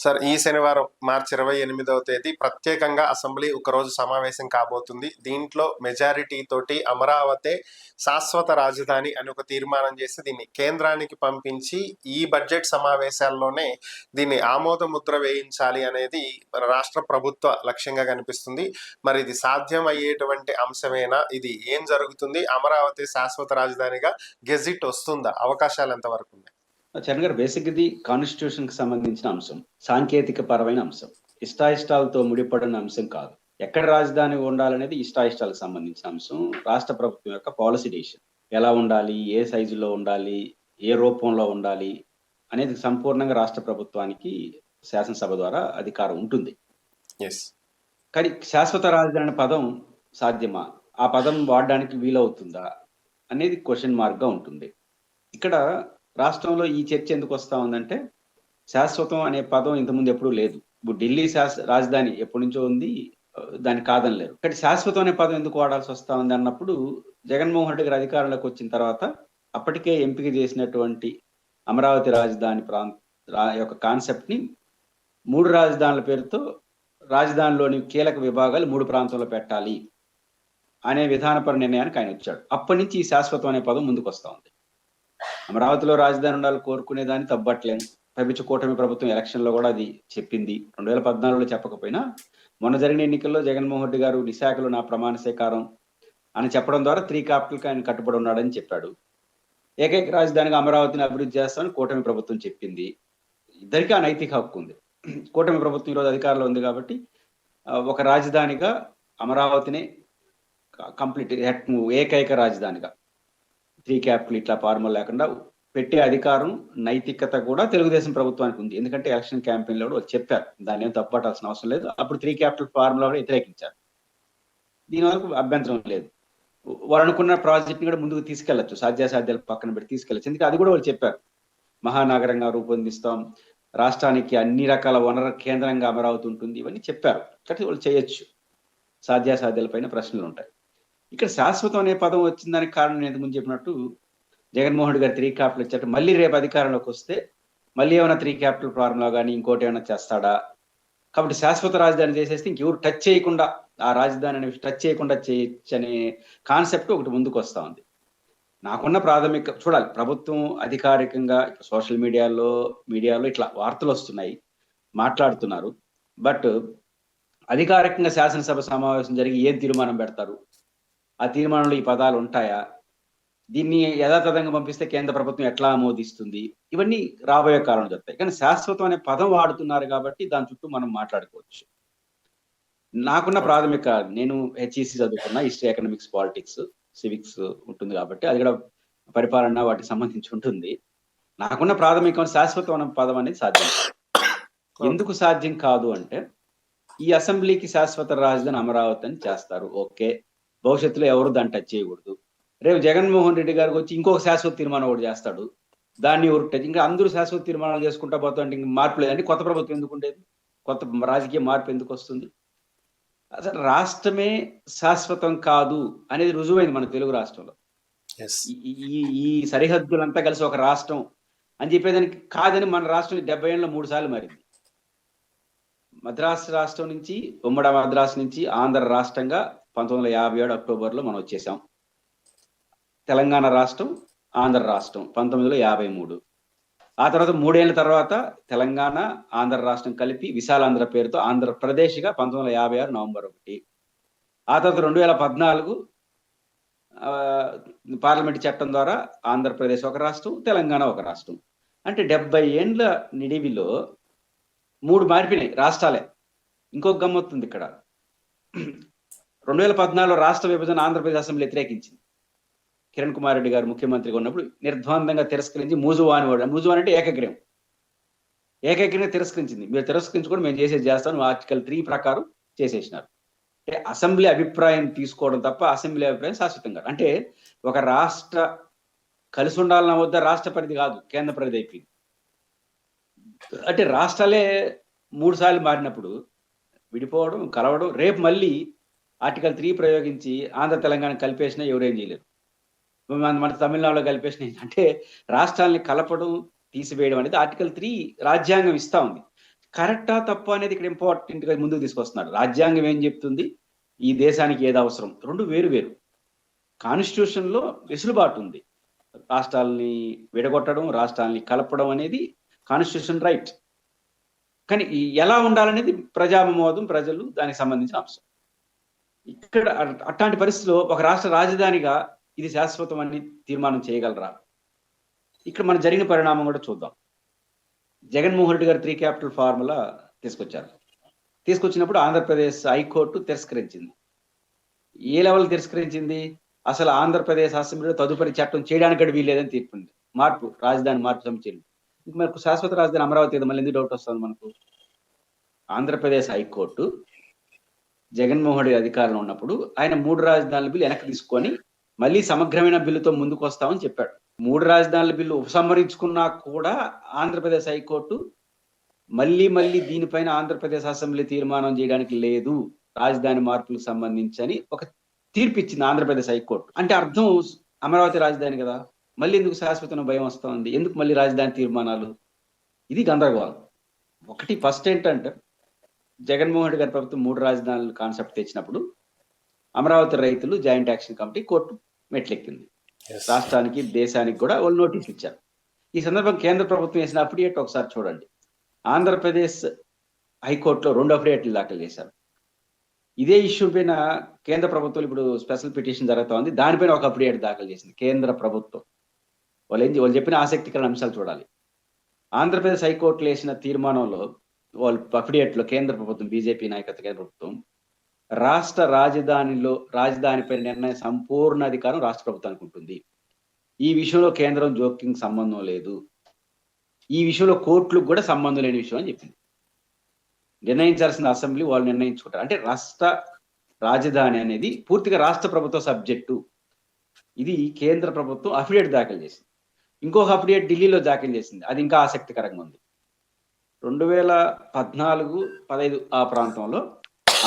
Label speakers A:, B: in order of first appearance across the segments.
A: Sir, ఈ శనివారం మార్చి 28వ తేదీ ప్రత్యేకంగా అసెంబ్లీ ఒకరోజు సమావేశం కాబోతుంది. దీంట్లో మెజారిటీ తోటి అమరావతి శాశ్వత రాజధాని అని ఒక తీర్మానం చేసి దీన్ని కేంద్రానికి పంపించి ఈ బడ్జెట్ సమావేశాల్లోనే దీన్ని ఆమోద ముద్ర వేయించాలి అనేది రాష్ట్ర ప్రభుత్వ లక్ష్యంగా కనిపిస్తుంది. మరి ఇది సాధ్యం అయ్యేటువంటి అంశమేనా? ఇది ఏం జరుగుతుంది? అమరావతి శాశ్వత రాజధానిగా గెజిట్ వస్తుందా? అవకాశాలు ఎంతవరకు ఉన్నాయి?
B: చరణ్ గారు, బేసిక్ ఇది కాన్స్టిట్యూషన్ కి సంబంధించిన అంశం, సాంకేతిక పరమైన అంశం, ఇష్టాయిష్టాలతో ముడిపడిన అంశం కాదు. ఎక్కడ రాజధాని ఉండాలనేది ఇష్టాయిష్టాలకు సంబంధించిన అంశం. రాష్ట్ర ప్రభుత్వం యొక్క పాలసీ డెసిషన్ ఎలా ఉండాలి, ఏ సైజులో ఉండాలి, ఏ రూపంలో ఉండాలి అనేది సంపూర్ణంగా రాష్ట్ర ప్రభుత్వానికి శాసనసభ ద్వారా అధికారం ఉంటుంది. కానీ శాశ్వత రాజధాని పదం సాధ్యమా, ఆ పదం వాడడానికి వీలవుతుందా అనేది క్వశ్చన్ మార్క్ గా ఉంటుంది. ఇక్కడ రాష్ట్రంలో ఈ చర్చ ఎందుకు వస్తా ఉందంటే, శాశ్వతం అనే పదం ఇంతకుముందు ఎప్పుడూ లేదు. ఇప్పుడు ఢిల్లీ రాజధాని ఎప్పటి నుంచో ఉంది, దాన్ని కాదనలేరు. కానీ శాశ్వతం అనే పదం ఎందుకు వాడాల్సి వస్తా ఉంది అన్నప్పుడు, జగన్మోహన్ రెడ్డి గారు అధికారంలోకి వచ్చిన తర్వాత అప్పటికే ఎంపిక చేసినటువంటి అమరావతి రాజధాని యొక్క కాన్సెప్ట్ ని 3 రాజధానుల పేరుతో రాజధానిలోని కీలక విభాగాలు 3 ప్రాంతాల్లో పెట్టాలి అనే విధానపర నిర్ణయానికి ఆయన వచ్చాడు. అప్పటి నుంచి ఈ శాశ్వతం అనే పదం ముందుకు వస్తా ఉంది. అమరావతిలో రాజధాని ఉండాలని కోరుకునేదాన్ని తప్పట్లేము. ప్రపంచ కూటమి ప్రభుత్వం ఎలక్షన్ లో కూడా అది చెప్పింది. 2014లో చెప్పకపోయినా మొన్న జరిగిన ఎన్నికల్లో జగన్మోహన్ రెడ్డి గారు విశాఖలో నా ప్రమాణ స్వీకారం అని చెప్పడం ద్వారా 3 క్యాపిటల్కి ఆయన కట్టుబడి ఉన్నాడని చెప్పాడు. ఏకైక రాజధానిగా అమరావతిని అభివృద్ధి చేస్తామని కూటమి ప్రభుత్వం చెప్పింది. ఇద్దరికీ ఆ నైతిక హక్కు ఉంది. కూటమి ప్రభుత్వం ఈరోజు అధికారంలో ఉంది కాబట్టి ఒక రాజధానిగా అమరావతిని కంప్లీట్ ఏకైక రాజధానిగా 3 క్యాపిటల్ ఇట్లా ఫార్ములా లేకుండా పెట్టే అధికారం, నైతికత కూడా తెలుగుదేశం ప్రభుత్వానికి ఉంది. ఎందుకంటే ఎలక్షన్ క్యాంపెయిన్ లో కూడా చెప్పారు, దాన్ని ఏం తప్పట్టాల్సిన అవసరం లేదు. అప్పుడు 3 క్యాపిటల్ ఫార్ములా కూడా వ్యతిరేకించారు. దీని వరకు అభ్యంతరం లేదు. వాళ్ళు అనుకున్న ప్రాజెక్ట్ ని కూడా ముందుకు తీసుకెళ్లొచ్చు, సాధ్యాసాధ్యాలు పక్కన పెట్టి తీసుకెళ్లొచ్చు. ఎందుకంటే అది కూడా వాళ్ళు చెప్పారు, మహానగరంగా రూపొందిస్తాం, రాష్ట్రానికి అన్ని రకాల వనరుల కేంద్రంగా అమరావతి ఉంటుంది, ఇవన్నీ చెప్పారు. కాబట్టి వాళ్ళు చేయొచ్చు. సాధ్యాసాధ్యాల పైన ప్రశ్నలు ఉంటాయి. ఇక్కడ శాశ్వతం అనే పదం వచ్చిందానికి కారణం నేను ముందు చెప్పినట్టు, జగన్మోహన్ రెడ్డి గారు 3 క్యాపిటల్ ఇచ్చారు. మళ్ళీ రేపు అధికారంలోకి వస్తే మళ్ళీ ఏమైనా 3 క్యాపిటల్ ఫార్ములా కానీ ఇంకోటి ఏమైనా చేస్తాడా? కాబట్టి శాశ్వత రాజధాని చేసేస్తే ఇంకెవరు టచ్ చేయకుండా, ఆ రాజధానిని టచ్ చేయకుండా చేయొచ్చు అనే కాన్సెప్ట్ ఒకటి ముందుకు వస్తా ఉంది. నాకున్న ప్రాథమిక చూడాలి, ప్రభుత్వం అధికారికంగా సోషల్ మీడియాలో ఇట్లా వార్తలు వస్తున్నాయి, మాట్లాడుతున్నారు. బట్ అధికారికంగా శాసనసభ సమావేశం జరిగి ఏం తీర్మానం పెడతారు, ఆ తీర్మానంలో ఈ పదాలు ఉంటాయా, దీన్ని యథాతథంగా పంపిస్తే కేంద్ర ప్రభుత్వం ఎట్లా ఆమోదిస్తుంది, ఇవన్నీ రాబోయే కాలంలో జరుగుతాయి. కానీ శాశ్వతం అనే పదం వాడుతున్నారు కాబట్టి దాని చుట్టూ మనం మాట్లాడుకోవచ్చు. నాకున్న ప్రాథమిక, నేను హెచ్ఈసి చదువుకున్నా, హిస్టరీ, ఎకనామిక్స్, పాలిటిక్స్, సివిక్స్ ఉంటుంది కాబట్టి అది కూడా పరిపాలన వాటికి సంబంధించి ఉంటుంది. నాకున్న ప్రాథమికం శాశ్వతం అనే పదం అనేది సాధ్యం. ఎందుకు సాధ్యం కాదు అంటే, ఈ అసెంబ్లీకి శాశ్వత రాజధాని అమరావతి అని చేస్తారు, ఓకే. భవిష్యత్తులో ఎవరు దాన్ని టచ్ చేయకూడదు. రేపు జగన్మోహన్ రెడ్డి గారికి వచ్చి ఇంకొక శాశ్వత తీర్మానం ఒకటి చేస్తాడు, దాన్ని ఎవరు టచ్, ఇంకా అందరూ శాశ్వత తీర్మానాలు చేసుకుంటా పోతా అంటే ఇంక మార్పు లేదండి. కొత్త ప్రభుత్వం ఎందుకు ఉండేది, కొత్త రాజకీయ మార్పు ఎందుకు వస్తుంది? అసలు రాష్ట్రమే శాశ్వతం కాదు అనేది రుజువైంది మన తెలుగు రాష్ట్రంలో. ఈ సరిహద్దులంతా కలిసి ఒక రాష్ట్రం అని చెప్పేదానికి కాదని మన రాష్ట్రం 70 ఏళ్ళలో 3 సార్లు మారింది. మద్రాసు రాష్ట్రం నుంచి, ఉమ్మడి మద్రాసు నుంచి ఆంధ్ర రాష్ట్రంగా 1957 అక్టోబర్లో మనం వచ్చేసాం. తెలంగాణ రాష్ట్రం, ఆంధ్ర రాష్ట్రం 1953. ఆ తర్వాత 3 ఏళ్ల తర్వాత తెలంగాణ, ఆంధ్ర రాష్ట్రం కలిపి విశాలాంధ్ర పేరుతో ఆంధ్రప్రదేశ్గా 1956 నవంబర్ 1. ఆ తర్వాత 2014 పార్లమెంట్ చట్టం ద్వారా ఆంధ్రప్రదేశ్ ఒక రాష్ట్రం, తెలంగాణ ఒక రాష్ట్రం. అంటే 70 ఏండ్ల నిడివిలో 3 మారిపోయినాయి రాష్ట్రాలే. ఇంకొక గమ్మత్తుంది ఇక్కడ, 2014లో రాష్ట్ర విభజన ఆంధ్రప్రదేశ్ అసెంబ్లీ వ్యతిరేకించింది. కిరణ్ కుమార్ రెడ్డి గారు ముఖ్యమంత్రిగా ఉన్నప్పుడు నిర్ద్వందంగా తిరస్కరించి మూజువాని వాడు, మూజువాని అంటే ఏకగ్రీవం తిరస్కరించింది. మీరు తిరస్కరించుకొని మేము చేస్తాను, ఆర్టికల్ 3 ప్రకారం చేసేసినారు. అంటే అసెంబ్లీ అభిప్రాయం తీసుకోవడం తప్ప అసెంబ్లీ అభిప్రాయం శాశ్వతం కాదు. అంటే ఒక రాష్ట్ర కలిసి ఉండాలన్న వద్ద రాష్ట్ర పరిధి కాదు, కేంద్ర పరిధి అయిపోయింది. అంటే రాష్ట్రాలే 3 సార్లు మారినప్పుడు విడిపోవడం, కలవడం, రేపు మళ్ళీ ఆర్టికల్ 3 ప్రయోగించి ఆంధ్ర తెలంగాణ కలిపేసినా ఎవరేం చేయలేరు. మన తమిళనాడులో కలిపేసిన అంటే రాష్ట్రాలని కలపడం, తీసివేయడం అనేది ఆర్టికల్ 3 రాజ్యాంగం ఇస్తా ఉంది. కరెక్టా తప్పు అనేది ఇక్కడ ఇంపార్టెంట్ గా ముందుకు తీసుకొస్తున్నాడు. రాజ్యాంగం ఏం చెప్తుంది, ఈ దేశానికి ఏది అవసరం, రెండు వేరు వేరు. కాన్స్టిట్యూషన్ లో వెసులుబాటు ఉంది. రాష్ట్రాలని విడగొట్టడం, రాష్ట్రాలని కలపడం అనేది కాన్స్టిట్యూషన్ రైట్. కానీ ఎలా ఉండాలనేది ప్రజామోదం, ప్రజలు దానికి సంబంధించిన అంశం. ఇక్కడ అట్లాంటి పరిస్థితిలో ఒక రాష్ట్ర రాజధానిగా ఇది శాశ్వతం అని తీర్మానం చేయగలరా? ఇక్కడ మన జరిగిన పరిణామం కూడా చూద్దాం. జగన్మోహన్ రెడ్డి గారు 3 క్యాపిటల్ ఫార్ములా తీసుకొచ్చారు. తీసుకొచ్చినప్పుడు ఆంధ్రప్రదేశ్ హైకోర్టు తిరస్కరించింది. ఏ లెవెల్ తిరస్కరించింది? అసలు ఆంధ్రప్రదేశ్ అసెంబ్లీలో తదుపరి చట్టం చేయడానికి కూడా వీల్లేదని తీర్పుంది. రాజధాని మార్పు సమితి. మనకు శాశ్వత రాజధాని అమరావతి మళ్ళీ ఎందుకు డౌట్ వస్తుంది మనకు? ఆంధ్రప్రదేశ్ హైకోర్టు జగన్మోహన్ రెడ్డి అధికారంలో ఉన్నప్పుడు ఆయన 3 రాజధానుల బిల్లు వెనక్కి తీసుకొని మళ్ళీ సమగ్రమైన బిల్లుతో ముందుకు వస్తామని చెప్పాడు. 3 రాజధానుల బిల్లు ఉపసంహరించుకున్నా కూడా ఆంధ్రప్రదేశ్ హైకోర్టు మళ్ళీ దీనిపైన ఆంధ్రప్రదేశ్ అసెంబ్లీ తీర్మానం చేయడానికి లేదు, రాజధాని మార్పులకు సంబంధించి ఒక తీర్పు ఇచ్చింది ఆంధ్రప్రదేశ్ హైకోర్టు. అంటే అర్థం అమరావతి రాజధాని కదా, మళ్ళీ ఎందుకు శాశ్వత భయం వస్తుంది, ఎందుకు మళ్ళీ రాజధాని తీర్మానాలు? ఇది గందరగోళం. ఒకటి ఫస్ట్ ఏంటంటే జగన్మోహన్ రెడ్డి గారి ప్రభుత్వం 3 రాజధానులు కాన్సెప్ట్ తెచ్చినప్పుడు అమరావతి రైతులు జాయింట్ యాక్షన్ కమిటీ కోర్టు మెట్లెక్కింది. రాష్ట్రానికి దేశానికి కూడా వాళ్ళు నోటీసులు ఇచ్చారు. ఈ సందర్భంగా కేంద్ర ప్రభుత్వం వేసిన అఫిడేట్ ఒకసారి చూడండి. ఆంధ్రప్రదేశ్ హైకోర్టులో 2 అఫిడేట్లు దాఖలు చేశారు. ఇదే ఇష్యూ పైన కేంద్ర ప్రభుత్వం ఇప్పుడు స్పెషల్ పిటిషన్ జరుగుతా ఉంది, దానిపైన ఒక అఫిడేట్ దాఖలు చేసింది కేంద్ర ప్రభుత్వం. వాళ్ళు చెప్పిన ఆసక్తికరమైన అంశాలు చూడాలి. ఆంధ్రప్రదేశ్ హైకోర్టులో వేసిన తీర్మానంలో వాళ్ళు అఫిడేట్లో కేంద్ర ప్రభుత్వం, బీజేపీ నాయకత్వ కేంద్ర ప్రభుత్వం, రాష్ట్ర రాజధానిపై నిర్ణయం సంపూర్ణ అధికారం రాష్ట్ర ప్రభుత్వానికి ఉంటుంది. ఈ విషయంలో కేంద్రం జోక్యం సంబంధం లేదు, ఈ విషయంలో కోర్టులకు కూడా సంబంధం లేని విషయం అని చెప్పింది. నిర్ణయించాల్సిన అసెంబ్లీ వాళ్ళు నిర్ణయించుకుంటారు. అంటే రాష్ట్ర రాజధాని అనేది పూర్తిగా రాష్ట్ర ప్రభుత్వ సబ్జెక్టు. ఇది కేంద్ర ప్రభుత్వం అఫిడేట్ దాఖలు చేసింది. ఇంకొక అఫిడేట్ ఢిల్లీలో దాఖలు చేసింది, అది ఇంకా ఆసక్తికరంగా ఉంది. 2014-15 ఆ ప్రాంతంలో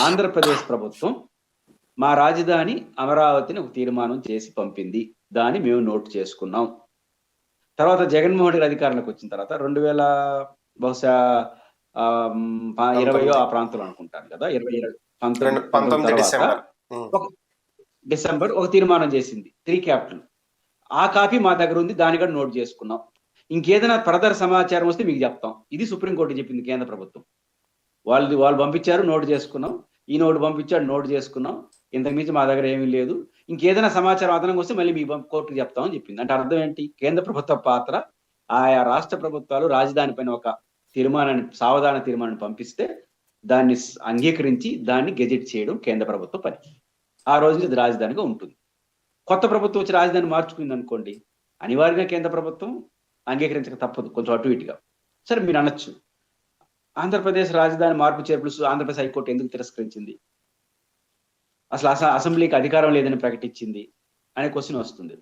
B: ఆంధ్రప్రదేశ్ ప్రభుత్వం మా రాజధాని అమరావతిని ఒక తీర్మానం చేసి పంపింది, దాన్ని మేము నోట్ చేసుకున్నాం. తర్వాత జగన్మోహన్ రెడ్డి అధికారంలోకి వచ్చిన తర్వాత 2000 బహుశా 20 ఆ ప్రాంతంలో అనుకుంటాను కదా, 2019 డిసెంబర్ ఒక తీర్మానం చేసింది 3 క్యాపిటల్. ఆ కాపీ మా దగ్గర ఉంది, దాన్ని కూడా నోట్ చేసుకున్నాం. ఇంకేదైనా ఫర్దర్ సమాచారం వస్తే మీకు చెప్తాం. ఇది సుప్రీంకోర్టు చెప్పింది కేంద్ర ప్రభుత్వం. వాళ్ళు పంపించారు, నోట్ చేసుకున్నాం. ఈ నోటు పంపించాడు, నోట్ చేసుకున్నాం. ఇంతకు మించి మా దగ్గర ఏమీ లేదు. ఇంకేదైనా సమాచారం అదనంగా వస్తే మళ్ళీ మీ కోర్టుకు చెప్తామని చెప్పింది. అంటే అర్థం ఏంటి? కేంద్ర ప్రభుత్వ పాత్ర, ఆయా రాష్ట్ర ప్రభుత్వాలు రాజధాని పైన ఒక సావధాన తీర్మానాన్ని పంపిస్తే దాన్ని అంగీకరించి దాన్ని గెజెట్ చేయడం కేంద్ర ప్రభుత్వ పని. ఆ రోజు ఇది రాజధానిగా ఉంటుంది. కొత్త ప్రభుత్వం వచ్చి రాజధాని మార్చుకుంది అనుకోండి, అనివార్యంగా కేంద్ర ప్రభుత్వం అంగీకరించక తప్పదు, కొంచెం అటు ఇటుగా. సరే, మీరు అనొచ్చు ఆంధ్రప్రదేశ్ రాజధాని మార్పు చేర్పులు ఆంధ్రప్రదేశ్ హైకోర్టు ఎందుకు తిరస్కరించింది, అసలు అసెంబ్లీకి అధికారం లేదని ప్రకటించింది అనే క్వశ్చన్ వస్తుంది.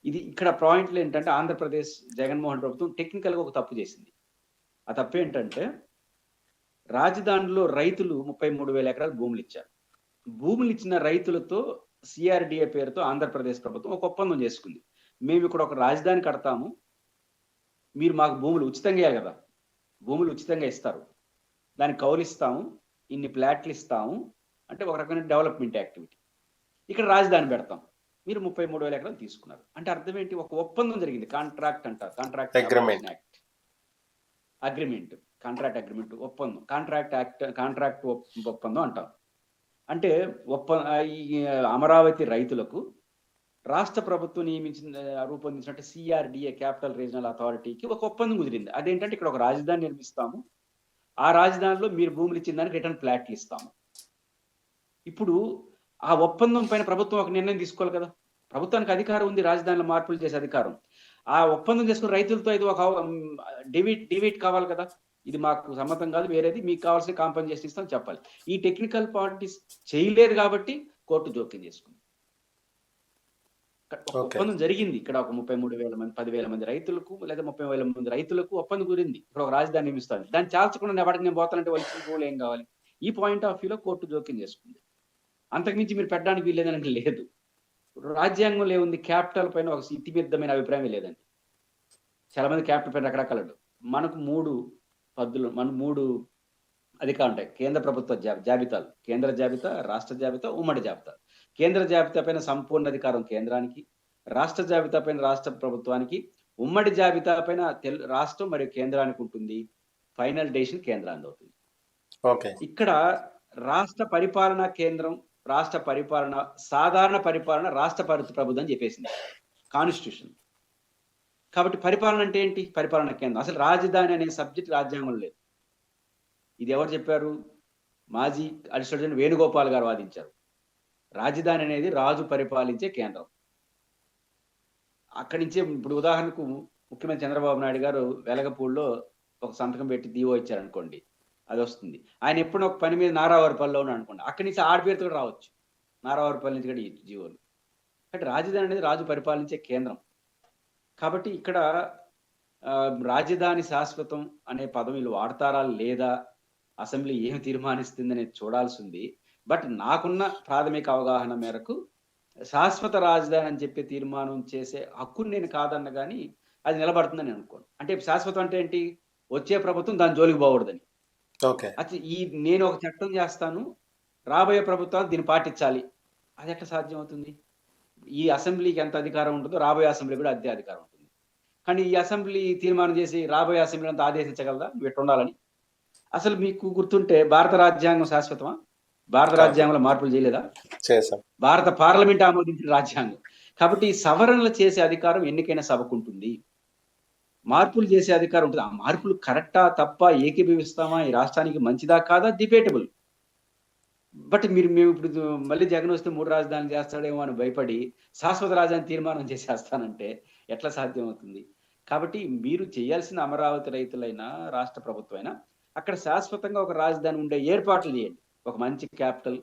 B: ఇది ఇక్కడ పాయింట్లు ఏంటంటే ఆంధ్రప్రదేశ్ జగన్మోహన్ ప్రభుత్వం టెక్నికల్ గా ఒక తప్పు చేసింది. ఆ తప్పు ఏంటంటే రాజధానిలో రైతులు 33,000 ఎకరాలు భూములు ఇచ్చారు. భూములు ఇచ్చిన రైతులతో సిఆర్డిఏ పేరుతో ఆంధ్రప్రదేశ్ ప్రభుత్వం ఒక ఒప్పందం చేసుకుంది. మేము ఇక్కడ ఒక రాజధాని కడతాము, మీరు మాకు భూములు ఉచితంగా ఇవ్వాలి కదా, భూములు ఉచితంగా ఇస్తారు, దాన్ని కౌలిస్తాము, ఇన్ని ప్లాట్లు ఇస్తాము, అంటే ఒక రకమైన డెవలప్మెంట్ యాక్టివిటీ. ఇక్కడ రాజధాని పెడతాం, మీరు 33,000 ఎకరాలు తీసుకున్నారు. అంటే అర్థం ఏంటి? ఒక ఒప్పందం జరిగింది, కాంట్రాక్ట్ అంటారు, కాంట్రాక్ట్ అగ్రిమెంట్, కాంట్రాక్ట్ అగ్రిమెంట్ ఒప్పందం, కాంట్రాక్ట్ ఒప్పందం అంటాం. అంటే ఈ అమరావతి రైతులకు రాష్ట్ర ప్రభుత్వం రూపొందించినట్టు సిఆర్డిఏ క్యాపిటల్ రీజనల్ అథారిటీకి ఒక ఒప్పందం కుదిరింది. అదేంటంటే ఇక్కడ ఒక రాజధాని నిర్మిస్తాము, ఆ రాజధానిలో మీరు భూములు ఇచ్చిన దానికి రిటర్న్ ప్లాట్లు ఇస్తాము. ఇప్పుడు ఆ ఒప్పందం పైన ప్రభుత్వం ఒక నిర్ణయం తీసుకోవాలి కదా. ప్రభుత్వానికి అధికారం ఉంది రాజధానిలో మార్పులు చేసే అధికారం. ఆ ఒప్పందం చేసుకున్న రైతులతో ఇది ఒక డివైట్ కావాలి కదా, ఇది మాకు సమ్మతం కాదు, వేరేది మీకు కావాల్సిన కాంపన్సేషన్ ఇస్తాం చెప్పాలి. ఈ టెక్నికల్ పార్టీస్ చేయలేదు కాబట్టి కోర్టు జోక్యం చేసుకుంది. ఒప్పందం జరిగింది, ఇక్కడ ఒక 33,000 మంది 10,000 మంది రైతులకు లేదా 30,000 మంది రైతులకు ఒప్పందం కుదిరింది. ఇక్కడ ఒక రాజధాని నిర్మిస్తాను, దాన్ని చాల్చకుండా ఎవరికి నేను పోతానంటే వాళ్ళకి రూల్ ఏం కావాలి? ఈ పాయింట్ ఆఫ్ వ్యూలో కోర్టు జోక్యం చేసుకుంది. అంతకుమించి మీరు పెట్టడానికి వీల్లేదని లేదు. రాజ్యాంగంలో ఏముంది? క్యాపిటల్ పైన ఒక ఇతిమిద్దమైన అభిప్రాయం లేదండి. చాలా మంది క్యాపిటల్ పైన రకరకాల, మనకు 3 పద్ధతులు, మన 3 ఉంటాయి. కేంద్ర ప్రభుత్వ జాబితాలు, కేంద్ర జాబితా, రాష్ట్ర జాబితా, ఉమ్మడి జాబితా. కేంద్ర జాబితా పైన సంపూర్ణ అధికారం కేంద్రానికి, రాష్ట్ర జాబితా పైన రాష్ట్ర ప్రభుత్వానికి, ఉమ్మడి జాబితా పైన రాష్ట్రం మరియు కేంద్రానికి ఉంటుంది. ఫైనల్ డెసిషన్ కేంద్రానికి అవుతుంది.
A: ఓకే.
B: ఇక్కడ రాష్ట్ర పరిపాలన కేంద్రం, రాష్ట్ర పరిపాలన, సాధారణ పరిపాలన రాష్ట్ర ప్రభుత్వం అని చెప్పేసింది కాన్స్టిట్యూషన్. కాబట్టి పరిపాలన అంటే ఏంటి? పరిపాలన కేంద్రం. అసలు రాజధాని అనే సబ్జెక్ట్ రాజ్యాంగంలో లేదు. ఇది ఎవరు చెప్పారు? మాజీ అడిషనల్ జనరల్ వేణుగోపాల్ గారు వాదించారు. రాజధాని అనేది రాజు పరిపాలించే కేంద్రం. అక్కడి నుంచే ఇప్పుడు ఉదాహరణకు ముఖ్యమంత్రి చంద్రబాబు నాయుడు గారు వెలగపూడిలో ఒక సంతకం పెట్టి దీవో ఇచ్చారనుకోండి, అది వస్తుంది. ఆయన ఎప్పుడో ఒక పని మీద నారావారిపల్లిలో ఉన్నాడు అనుకోండి, అక్కడి నుంచి ఆడి పేరుతో కూడా రావచ్చు. నారావారిపల్లి నుంచి కూడా ఈ జీవోలు. అంటే రాజధాని అనేది రాజు పరిపాలించే కేంద్రం. కాబట్టి ఇక్కడ రాజధాని శాశ్వతం అనే పదం వీళ్ళు వాడతారా లేదా, అసెంబ్లీ ఏమి తీర్మానిస్తుంది అనేది చూడాల్సి ఉంది. బట్ నాకున్న ప్రాథమిక అవగాహన మేరకు శాశ్వత రాజధాని అని చెప్పి తీర్మానం చేసే హక్కుని నేను కాదన్న కానీ అది నిలబడుతుందని అనుకోను. అంటే శాశ్వతం అంటే ఏంటి? వచ్చే ప్రభుత్వం దాని జోలికి పోకూడదని. అది నేను ఒక చట్టం చేస్తాను, రాబోయే ప్రభుత్వాలు దీన్ని పాటించాలి, అది ఎట్లా సాధ్యం అవుతుంది? ఈ అసెంబ్లీకి ఎంత అధికారం ఉంటుందో రాబోయే అసెంబ్లీ కూడా అదే అధికారం ఉంటుంది. కానీ ఈ అసెంబ్లీ తీర్మానం చేసి రాబోయే అసెంబ్లీ అంతా ఆదేశించగలదా ఇట్లా ఉండాలని? అసలు మీకు గుర్తుంటే భారత రాజ్యాంగం శాశ్వతమా? భారత రాజ్యాంగంలో మార్పులు చేయలేదా? భారత పార్లమెంట్ ఆమోదించిన రాజ్యాంగం. కాబట్టి సవరణలు చేసే అధికారం ఎన్నికైన సభకు ఉంటుంది, మార్పులు చేసే అధికారం ఉంటుంది. ఆ మార్పులు కరెక్టా తప్ప ఏకీభవిస్తామా, ఈ రాష్ట్రానికి మంచిదా కాదా డిబేటబుల్. బట్ మేము ఇప్పుడు మళ్ళీ జగన్ వస్తే 3 రాజధానులు చేస్తాడేమో అని భయపడి శాశ్వత రాజధాని తీర్మానం చేసేస్తానంటే ఎట్లా సాధ్యం అవుతుంది? కాబట్టి మీరు చేయాల్సిన అమరావతి రైతులైనా రాష్ట్ర ప్రభుత్వం అయినా అక్కడ శాశ్వతంగా ఒక రాజధాని ఉండే ఏర్పాట్లు చేయండి. ఒక మంచి క్యాపిటల్,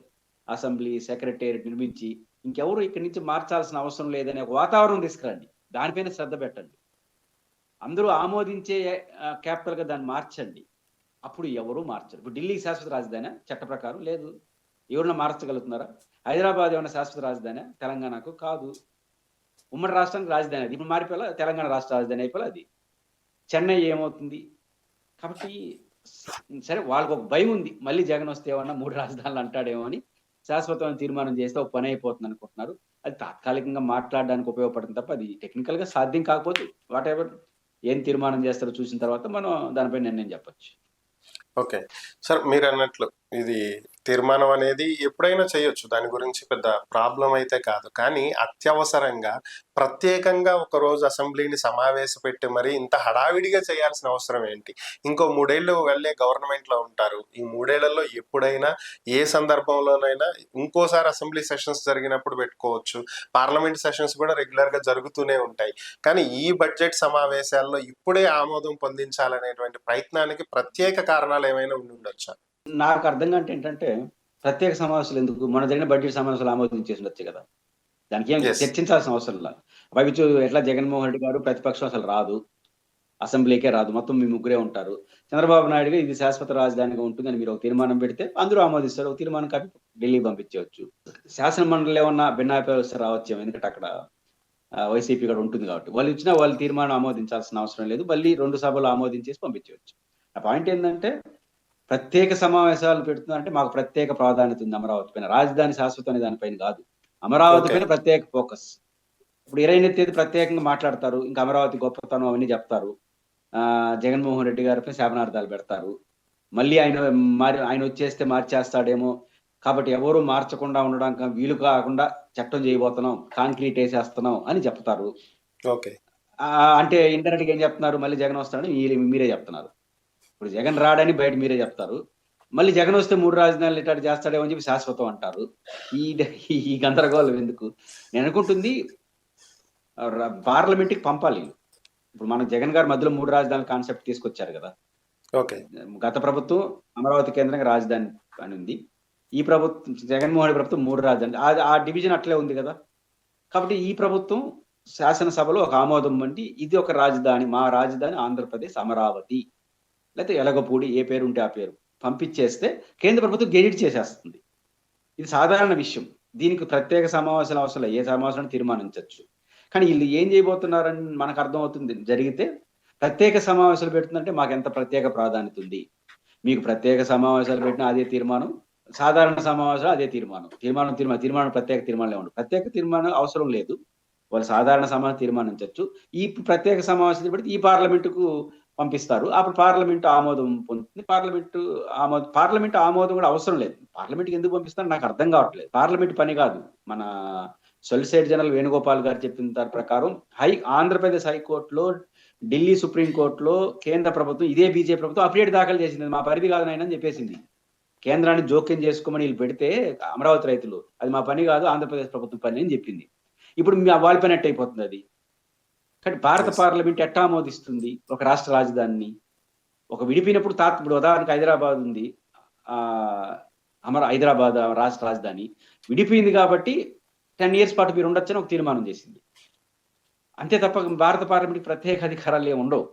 B: అసెంబ్లీ, సెక్రటేరియట్ నిర్మించి ఇంకెవరు ఇక్కడి నుంచి మార్చాల్సిన అవసరం లేదనే ఒక వాతావరణం తీసుకురండి. దానిపైన శ్రద్ధ పెట్టండి. అందరూ ఆమోదించే క్యాపిటల్గా దాన్ని మార్చండి. అప్పుడు ఎవరు మార్చరు. ఇప్పుడు ఢిల్లీ శాశ్వత రాజధాని చట్ట ప్రకారం లేదు. ఎవరన్నా మార్చగలుగుతున్నారా? హైదరాబాద్ ఏమన్నా శాశ్వత రాజధాని? తెలంగాణకు కాదు. ఉమ్మడి రాష్ట్రానికి రాజధాని అది. ఇప్పుడు మారిపోయేలా తెలంగాణ రాష్ట్ర రాజధాని అయిపోయేలా అది. చెన్నై ఏమవుతుంది? కాబట్టి సరే, వాళ్ళకు ఒక భయం ఉంది, మళ్ళీ జగన్ వస్తే ఏమన్నా 3 రాజధానులు అంటాడేమో అని శాశ్వతమైన తీర్మానం చేస్తే ఒక పని అయిపోతుంది అనుకుంటున్నారు. అది తాత్కాలికంగా మాట్లాడడానికి ఉపయోగపడుతుంది తప్ప అది టెక్నికల్ గా సాధ్యం కాకపోతే వాట్ ఎవర్ ఏం తీర్మానం చేస్తారో చూసిన తర్వాత మనం దానిపై నిర్ణయం చెప్పొచ్చు.
A: ఓకే సార్, మీరు అన్నట్లు ఇది తీర్మానం అనేది ఎప్పుడైనా చేయొచ్చు, దాని గురించి పెద్ద ప్రాబ్లం అయితే కాదు. కానీ అత్యవసరంగా ప్రత్యేకంగా ఒక రోజు అసెంబ్లీని సమావేశపెట్టి మరి ఇంత హడావిడిగా చేయాల్సిన అవసరం ఏంటి? ఇంకో 3 ఏళ్ళు వెళ్ళే గవర్నమెంట్ లో ఉంటారు. ఈ 3 ఏళ్లలో ఎప్పుడైనా ఏ సందర్భంలోనైనా ఇంకోసారి అసెంబ్లీ సెషన్స్ జరిగినప్పుడు పెట్టుకోవచ్చు. పార్లమెంట్ సెషన్స్ కూడా రెగ్యులర్ గా జరుగుతూనే ఉంటాయి. కానీ ఈ బడ్జెట్ సమావేశాల్లో ఇప్పుడే ఆమోదం పొందించాలనేటువంటి ప్రయత్నానికి ప్రత్యేక కారణాలు ఏమైనా ఉండి ఉండొచ్చా?
B: నాకు అర్థం కాంటే ఏంటంటే ప్రత్యేక సమావేశాలు ఎందుకు? మన జరిగిన బడ్జెట్ సమావేశాలు ఆమోదించేసి ఉండొచ్చు కదా, దానికి ఏం చర్చించాల్సిన అవసరం లేదు. పైవచ్చు ఎట్లా జగన్మోహన్ రెడ్డి గారు ప్రతిపక్షం అసలు రాదు, అసెంబ్లీకే రాదు, మొత్తం మీ ముగ్గురే ఉంటారు. చంద్రబాబు నాయుడు గారు ఇది శాశ్వత రాజధానిగా ఉంటుందని మీరు ఒక తీర్మానం పెడితే అందరూ ఆమోదిస్తారు. ఒక తీర్మానం కాపీ ఢిల్లీ పంపించవచ్చు. శాసన మండలి ఏమన్నా భిన్నాభిప్రాయాలు రావచ్చు, ఎందుకంటే అక్కడ వైసీపీ కూడా ఉంటుంది కాబట్టి వాళ్ళు ఇచ్చినా వాళ్ళు తీర్మానం ఆమోదించాల్సిన అవసరం లేదు. మళ్ళీ 2 సభలు ఆమోదించేసి పంపించవచ్చు. ఆ పాయింట్ ఏంటంటే ప్రత్యేక సమావేశాలు పెడుతున్నారంటే మాకు ప్రత్యేక ప్రాధాన్యత ఉంది అమరావతి పైన. రాజధాని శాశ్వతం అనే దానిపైన కాదు, అమరావతి పైన ప్రత్యేక ఫోకస్. ఇప్పుడు 29వ తేదీ ప్రత్యేకంగా మాట్లాడతారు, ఇంకా అమరావతి గొప్పతనం అవన్నీ చెప్తారు. జగన్మోహన్ రెడ్డి గారిపై శాపనార్థాలు పెడతారు. మళ్ళీ ఆయన వచ్చేస్తే మార్చేస్తాడేమో కాబట్టి ఎవరు మార్చకుండా ఉండడానికి వీలు కాకుండా చట్టం చేయబోతున్నాం, కాంక్రీట్ వేసేస్తున్నాం అని చెప్తారు. అంటే ఇంటర్నెట్కి ఏం చెప్తున్నారు? మళ్ళీ జగన్ వస్తాడని మీరే చెప్తున్నారు. ఇప్పుడు జగన్ రాడని బయట మీరే చెప్తారు. మళ్ళీ జగన్ వస్తే 3 రాజధానులు ఇట్లా చేస్తాడేమో అని చెప్పి శాశ్వతం అంటారు. ఈ గందరగోళం ఎందుకు? నేను అనుకుంటుంది పార్లమెంట్కి పంపాలి. ఇప్పుడు మన జగన్ గారు మధ్యలో 3 రాజధానుల కాన్సెప్ట్ తీసుకొచ్చారు కదా. గత ప్రభుత్వం అమరావతి కేంద్రంగా రాజధాని అని ఉంది. ఈ ప్రభుత్వం జగన్మోహన్ ప్రభుత్వం 3 రాజధాని, ఆ డివిజన్ అట్లే ఉంది కదా. కాబట్టి ఈ ప్రభుత్వం శాసనసభలో ఒక ఆమోదం వంటి ఇది ఒక రాజధాని, మా రాజధాని ఆంధ్రప్రదేశ్ అమరావతి, లేకపోతే ఎలగపూడి, ఏ పేరు ఉంటే ఆ పేరు పంపించేస్తే కేంద్ర ప్రభుత్వం గెజిట్ చేసేస్తుంది. ఇది సాధారణ విషయం. దీనికి ప్రత్యేక సమావేశాలు అవసరం లేదు, ఏ సమావేశాన్ని తీర్మానించవచ్చు. కానీ వీళ్ళు ఏం చేయబోతున్నారని మనకు అర్థమవుతుంది. జరిగితే ప్రత్యేక సమావేశాలు పెడుతుందంటే మాకు ఎంత ప్రత్యేక ప్రాధాన్యత ఉంది. మీకు ప్రత్యేక సమావేశాలు పెట్టినా అదే తీర్మానం, సాధారణ సమావేశాలు అదే తీర్మానం. తీర్మానం ప్రత్యేక తీర్మానాలే ఉండవు. ప్రత్యేక తీర్మానం అవసరం లేదు. వాళ్ళు సాధారణ సమావేశం తీర్మానించొచ్చు. ఈ ప్రత్యేక సమావేశం పెడితే ఈ పార్లమెంటుకు పంపిస్తారు. అప్పుడు పార్లమెంటు ఆమోదం పొందుతుంది. పార్లమెంటు ఆమోదం కూడా అవసరం లేదు. పార్లమెంట్‌కి ఎందుకు పంపిస్తారో నాకు అర్థం కావట్లేదు. పార్లమెంట్ పని కాదు. మన సొలిసిటర్ జనరల్ వేణుగోపాల్ గారు చెప్పిన దాని ప్రకారం ఆంధ్రప్రదేశ్ హైకోర్టులో, ఢిల్లీ సుప్రీం కోర్టులో కేంద్ర ప్రభుత్వం ఇదే బీజేపీ ప్రభుత్వం అఫిడవిట్ దాఖలు చేసింది. మా పరిధి కాదు నాయన అని చెప్పేసింది. కేంద్రాన్ని జోక్యం చేసుకోమని వీళ్ళు పెడితే అమరావతి రైతులు అది మా పని కాదు, ఆంధ్రప్రదేశ్ ప్రభుత్వం పని అని చెప్పింది. ఇప్పుడు వాళ్ళ పని అయిపోతుంది అది. కానీ భారత పార్లమెంట్ ఎట్టా ఆమోదిస్తుంది ఒక రాష్ట్ర రాజధానిని? ఒక విడిపోయినప్పుడు ఇప్పుడు ఉదాహరణకు హైదరాబాద్ ఉంది, హైదరాబాద్ రాష్ట్ర రాజధాని విడిపోయింది కాబట్టి 10 years పాటు మీరు ఉండొచ్చని ఒక తీర్మానం చేసింది. అంతే తప్ప భారత పార్లమెంట్కి ప్రత్యేక అధికారాలు ఏమి ఉండవు.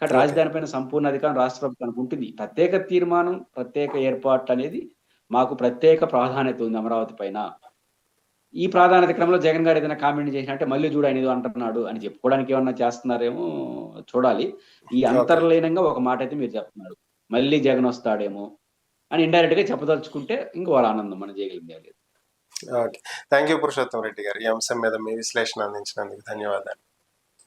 B: కానీ రాజధాని పైన సంపూర్ణ అధికారం రాష్ట్ర ప్రభుత్వానికి ఉంటుంది. ప్రత్యేక తీర్మానం, ప్రత్యేక ఏర్పాటు అనేది మాకు ప్రత్యేక ప్రాధాన్యత ఉంది అమరావతి పైన. ఈ ప్రాధాన్యత క్రమంలో జగన్ గారు ఏదైనా కామెంట్ చేసినట్టే మళ్ళీ చూడు ఆయన ఏదో అంటున్నాడు అని చెప్పుకోవడానికి ఏమన్నా చేస్తున్నారేమో చూడాలి. ఈ అంతర్లీనంగా ఒక మాట అయితే మీరు చెప్తున్నారు, మళ్ళీ జగన్ వస్తాడేమో అని ఇండైరెక్ట్ గా చెప్పదలుచుకుంటే ఇంకో వాళ్ళ ఆనందం మనం చేయగలిగింది.
A: Okay, thank you Purushottam Reddy గారు. ఈ అంశం మీద మీ విశ్లేషణ అందించినందుకు ధన్యవాదాలు.